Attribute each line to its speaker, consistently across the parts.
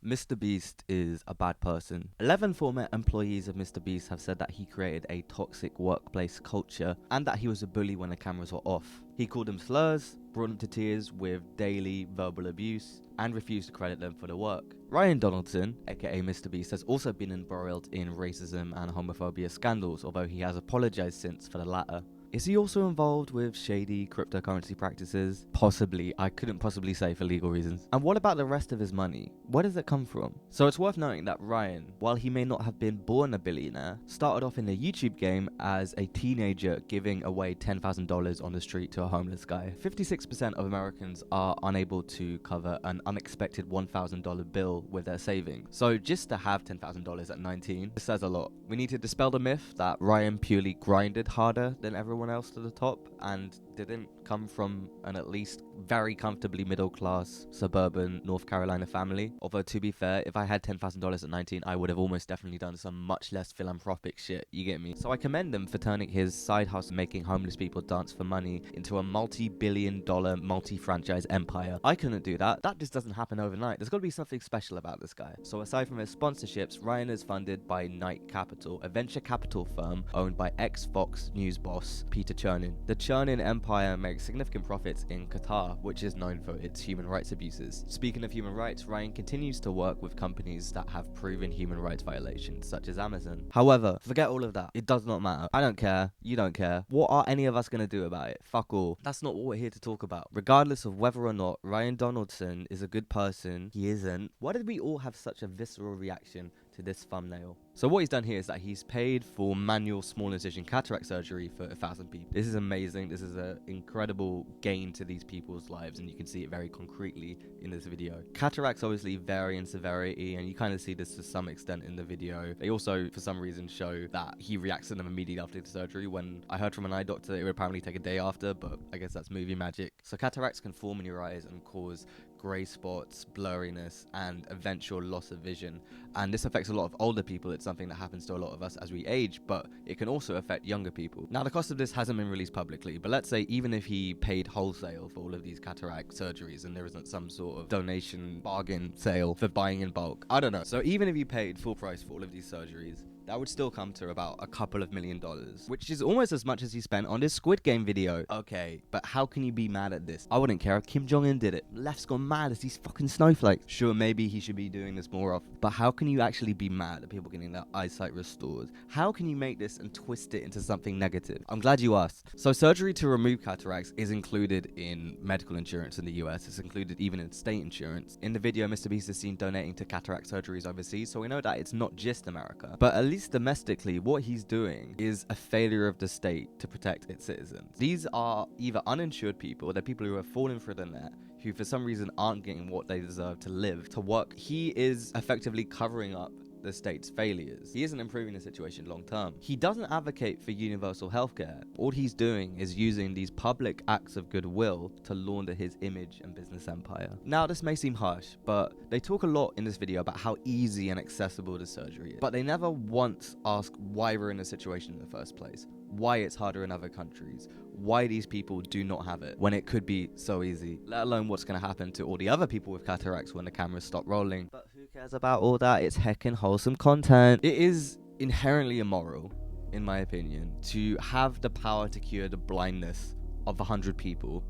Speaker 1: Mr. Beast is a bad person. 11 former employees of Mr. Beast have said that he created a toxic workplace culture and that he was a bully when the cameras were off. He called them slurs, brought them to tears with daily verbal abuse, and refused to credit them for the work. Ryan Donaldson, aka Mr. Beast, has also been embroiled in racism and homophobia scandals, although he has apologized since for the latter. Is he also involved with shady cryptocurrency practices? Possibly. I couldn't possibly say for legal reasons. And what about the rest of his money? Where does it come from? So it's worth noting that Ryan, while he may not have been born a billionaire, started off in the YouTube game as a teenager giving away $10,000 on the street to a homeless guy. 56% of Americans are unable to cover an unexpected $1,000 bill with their savings. So just to have $10,000 at 19 says a lot. We need to dispel the myth that Ryan purely grinded harder than everyone else to the top and didn't come from an at least very comfortably middle class suburban North Carolina family. Although to be fair, if I had $10,000 at 19, I would have almost definitely done some much less philanthropic shit, you get me? So I commend him for turning his side hustle making homeless people dance for money into a multi-billion-dollar multi-franchise empire. I couldn't do that. That just doesn't happen overnight. There's got to be something special about this guy. So aside from his sponsorships, Ryan is funded by Knight Capital, a venture capital firm owned by ex-Fox News boss Peter Chernin. The Chernin empire makes significant profits in Qatar, which is known for its human rights abuses. Speaking of human rights, Ryan continues to work with companies that have proven human rights violations, such as Amazon. However, forget all of that. It does not matter. I don't care. You don't care. What are any of us going to do about it? Fuck all. That's not what we're here to talk about. Regardless of whether or not Ryan Donaldson is a good person, he isn't. Why did we all have such a visceral reaction to this thumbnail? So what he's done here is that he's paid for manual small incision cataract surgery for 1,000 people. This is amazing. This is an incredible gain to these people's lives, and you can see it very concretely in this video. Cataracts obviously vary in severity, and you kind of see this to some extent in the video. They also, for some reason, show that he reacts to them immediately after the surgery. When I heard from an eye doctor, it would apparently take a day after, but I guess that's movie magic. So cataracts can form in your eyes and cause grey spots, blurriness, and eventual loss of vision. And this affects a lot of older people. It's something that happens to a lot of us as we age, but it can also affect younger people. Now, the cost of this hasn't been released publicly, but let's say even if he paid wholesale for all of these cataract surgeries and there isn't some sort of donation bargain sale for buying in bulk, I don't know. So even if you paid full price for all of these surgeries, that would still come to about a couple of $1 million, which is almost as much as he spent on this Squid Game video. Okay, but how can you be mad at this? I wouldn't care if Kim Jong-un did it. Left's gone mad as these fucking snowflakes. Sure, maybe he should be doing this more often, but how can you actually be mad at people getting their eyesight restored? How can you make this and twist it into something negative? I'm glad you asked. So surgery to remove cataracts is included in medical insurance in the US. It's included even in state insurance. In the video, Mr. Beast is seen donating to cataract surgeries overseas, so we know that it's not just America. But at least domestically, what he's doing is a failure of the state to protect its citizens. These are either uninsured people, they're people who have fallen through the net, who for some reason aren't getting what they deserve to live, to work. He is effectively covering up the state's failures. He isn't improving the situation long term. He doesn't advocate for universal healthcare. All he's doing is using these public acts of goodwill to launder his image and business empire. Now, this may seem harsh, but they talk a lot in this video about how easy and accessible the surgery is. But they never once ask why we're in this situation in the first place, why it's harder in other countries, why these people do not have it when it could be so easy, let alone what's going to happen to all the other people with cataracts when the cameras stop rolling. But who cares about all that? It's heckin' wholesome content. It is inherently immoral, in my opinion, to have the power to cure the blindness of 100 people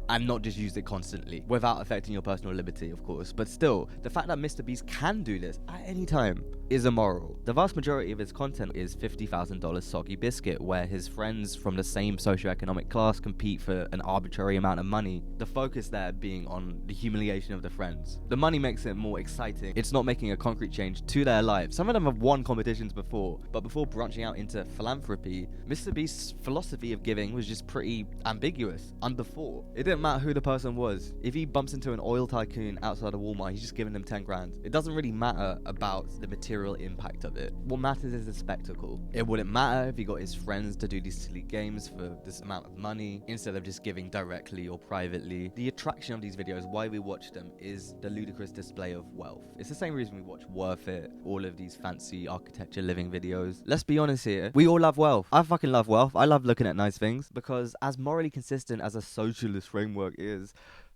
Speaker 1: and not just use it constantly without affecting your personal liberty, of course. But still, the fact that Mr. Beast can do this at any time is immoral. The vast majority of his content is $50,000 soggy biscuit, where his friends from the same socioeconomic class compete for an arbitrary amount of money. The focus there being on the humiliation of the friends. The money makes it more exciting. It's not making a concrete change to their lives. Some of them have won competitions before, but before branching out into philanthropy, Mr. Beast's philosophy of giving was just pretty ambiguous, underthought. It didn't matter who the person was. If he bumps into an oil tycoon outside of Walmart, he's just giving them 10 grand. It doesn't really matter about the material impact of it. What matters is the spectacle. It wouldn't matter if he got his friends to do these silly games for this amount of money instead of just giving directly or privately. The attraction of these videos, why we watch them, is the ludicrous display of wealth. It's the same reason we watch Worth It, all of these fancy architecture living videos. Let's be honest here, we all love wealth. I fucking love wealth. I love looking at nice things because as morally consistent as a socialist framework is,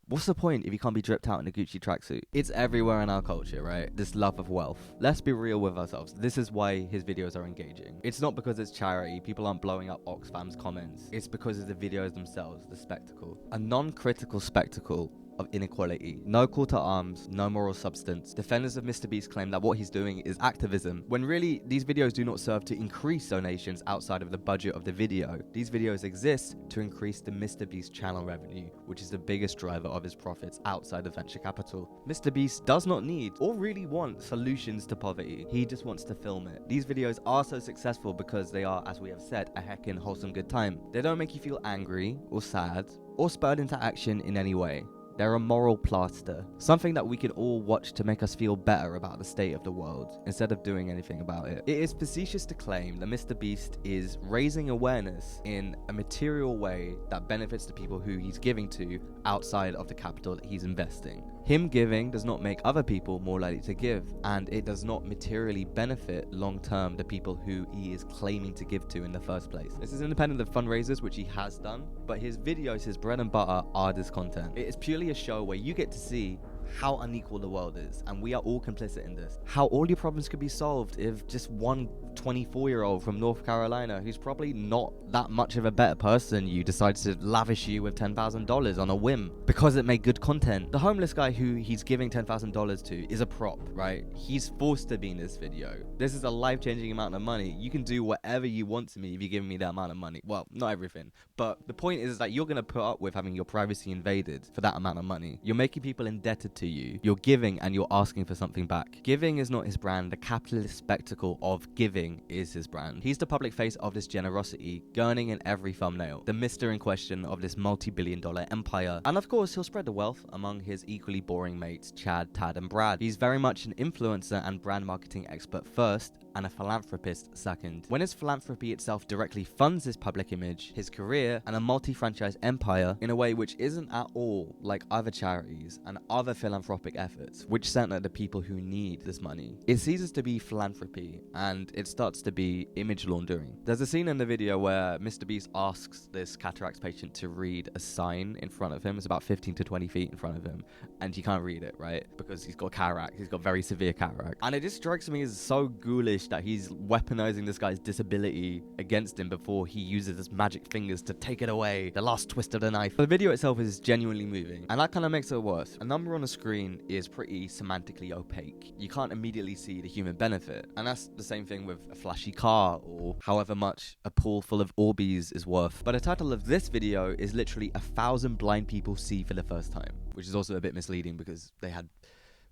Speaker 1: What's the point if you can't be dripped out in a Gucci tracksuit? It's everywhere in our culture, right? This love of wealth. Let's be real with ourselves. This is why his videos are engaging. It's not because it's charity. People aren't blowing up Oxfam's comments. It's because of the videos themselves, the spectacle. A non-critical spectacle of inequality. No call to arms, no moral substance. Defenders of Mr. Beast claim that what he's doing is activism, when really these videos do not serve to increase donations outside of the budget of the video. These videos exist to increase the Mr. Beast channel revenue, which is the biggest driver of his profits outside of venture capital. Mr. Beast does not need or really want solutions to poverty. He just wants to film it. These videos are so successful because they are, as we have said, a heckin' wholesome good time. They don't make you feel angry or sad or spurred into action in any way. They're a moral plaster, something that we can all watch to make us feel better about the state of the world, instead of doing anything about it. It is facetious to claim that Mr. Beast is raising awareness in a material way that benefits the people who he's giving to outside of the capital that he's investing. Him giving does not make other people more likely to give, and it does not materially benefit long-term the people who he is claiming to give to in the first place. This is independent of fundraisers, which he has done, but his videos, his bread and butter, are this content. It is purely a show where you get to see how unequal the world is, and we are all complicit in this. How all your problems could be solved if just one 24-year-old from North Carolina, who's probably not that much of a better person, you decides to lavish you with $10,000 on a whim because it made good content. The homeless guy who he's giving $10,000 to is a prop, right? He's forced to be in this video. This is a life-changing amount of money. You can do whatever you want to me if you give me that amount of money. Well, not everything, but the point is that you're going to put up with having your privacy invaded for that amount of money. You're making people indebted to you. You're giving and you're asking for something back. Giving is not his brand. The capitalist spectacle of giving is his brand. He's the public face of this generosity, gurning in every thumbnail, the Mr. in question of this multi-billion-dollar empire. And of course, he'll spread the wealth among his equally boring mates, Chad, Tad, and Brad. He's very much an influencer and brand marketing expert first, and a philanthropist second. When his philanthropy itself directly funds his public image, his career, and a multi-franchise empire in a way which isn't at all like other charities and other philanthropic efforts, which center the people who need this money. It ceases to be philanthropy, and it starts to be image laundering. There's a scene in the video where Mr. Beast asks this cataracts patient to read a sign in front of him. It's about 15 to 20 feet in front of him, and he can't read it, right? Because he's got cataract. He's got very severe cataract. And it just strikes me as so ghoulish that he's weaponizing this guy's disability against him before he uses his magic fingers to take it away, the last twist of the knife. The video itself is genuinely moving, and that kind of makes it worse. A number on the screen is pretty semantically opaque. You can't immediately see the human benefit, and that's the same thing with a flashy car or however much a pool full of Orbeez is worth. But the title of this video is literally 1,000 blind people see for the first time, which is also a bit misleading because they had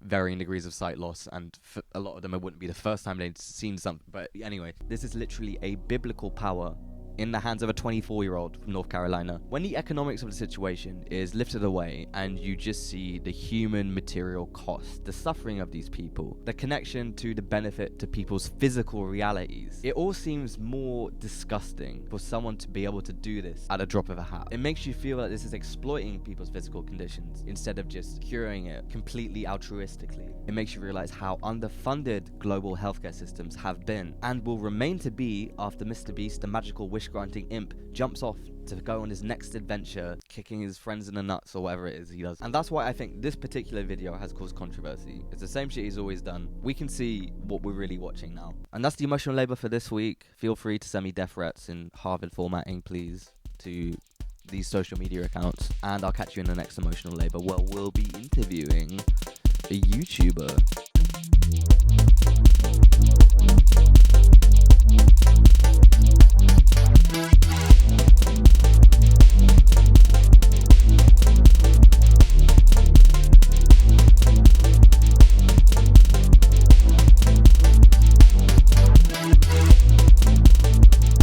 Speaker 1: varying degrees of sight loss, and for a lot of them it wouldn't be the first time they'd seen something. But anyway, this is literally a biblical power in the hands of a 24-year-old from North Carolina. When the economics of the situation is lifted away and you just see the human material cost, the suffering of these people, the connection to the benefit to people's physical realities, it all seems more disgusting for someone to be able to do this at a drop of a hat. It makes you feel that this is exploiting people's physical conditions instead of just curing it completely altruistically. It makes you realize how underfunded global healthcare systems have been and will remain to be after Mr. Beast, the magical wish-granting imp, jumps off to go on his next adventure, kicking his friends in the nuts or whatever it is he does. And that's why I think this particular video has caused controversy. It's the same shit he's always done. We can see what we're really watching now. And that's the emotional labor for this week. Feel free to send me death threats in Harvard formatting, please, to these social media accounts. And I'll catch you in the next emotional labor where we'll be interviewing a YouTuber.